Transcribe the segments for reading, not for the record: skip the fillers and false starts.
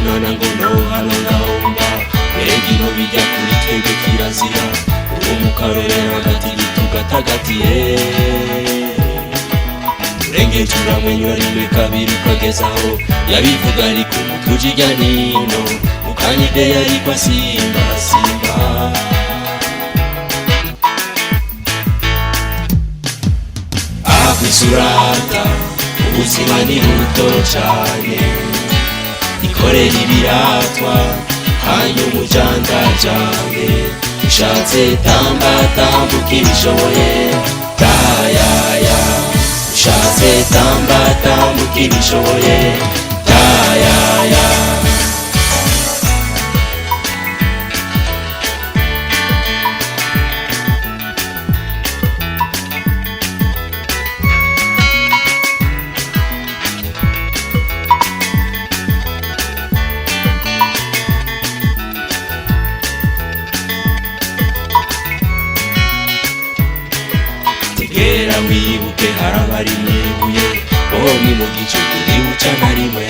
mwana ngo nohanonahomba egino bijya kuri twebwe kirazira uwo mukarorero hagati gitugatagatiye urenge turamwenyura rimwe kabiri ukagezaho yabivuga ariko umutwe ujya nino mukanyide yariko asimba simba akwisurata ubuzima ni buto cane ikorera ibiratwa hanyuma ujandajane ushatse tamba tambuka ibishoboye tayaya ushatse tamba tambuka ibishoboye tayaya tegera wibuke harabari mwibuye bomwe mu gice turibuca na rimwe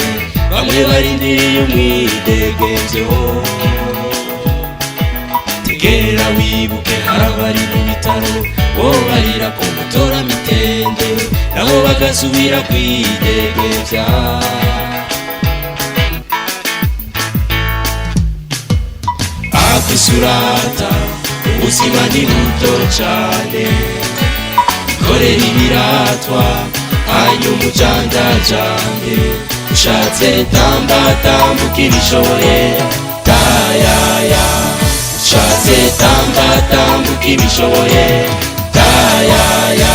bamwe barindiriye umwidegemvyo tegera wibuke harabari mu bitaro bo barira ko mutora mitende nabo bagasubira kwidegemvya akwisurata ubuzima ni buto cane ikorera ibiratwa hanyuma ujandajane ushatse tamba tambuka ibishoboye tayaya ushatse tamba tambuka ibishoboye tayaya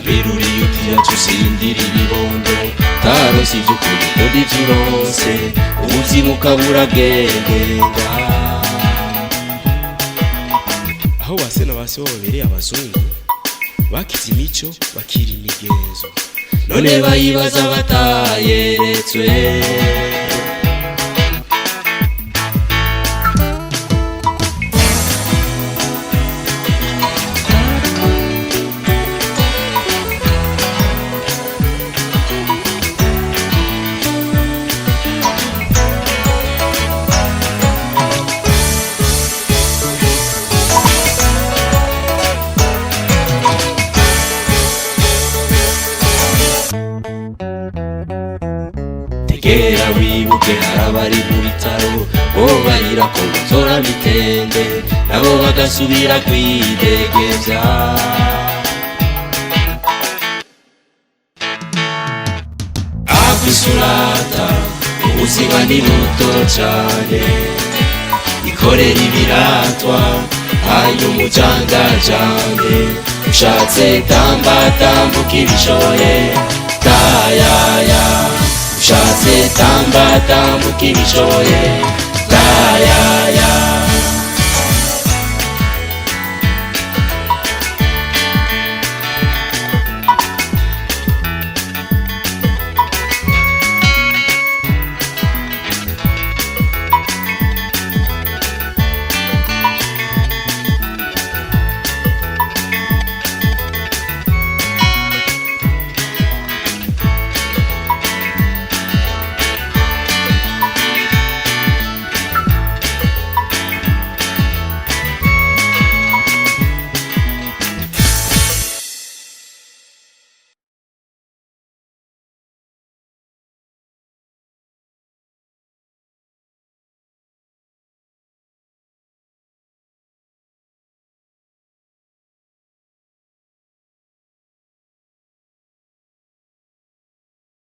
biruriye utiyacu sindira ibibondo taronse ivy'ukuri kodi vyurose ubuzima ukabura bwengenga aho base na base babereye abazungu bakize imico bakira imigenzo none bayibaza batayeretswe tegera wibuke harabari mu bitaro bo barira ko mutora mitende nabo bagasubira kwidegemvya akwisurata ubuzima ni buto cane ikorera ibiratwa hanyuma ujandajane ushatse tamba tambuka ibishoboye tayaya ushatse tamba tambuka ibishoboye tayaya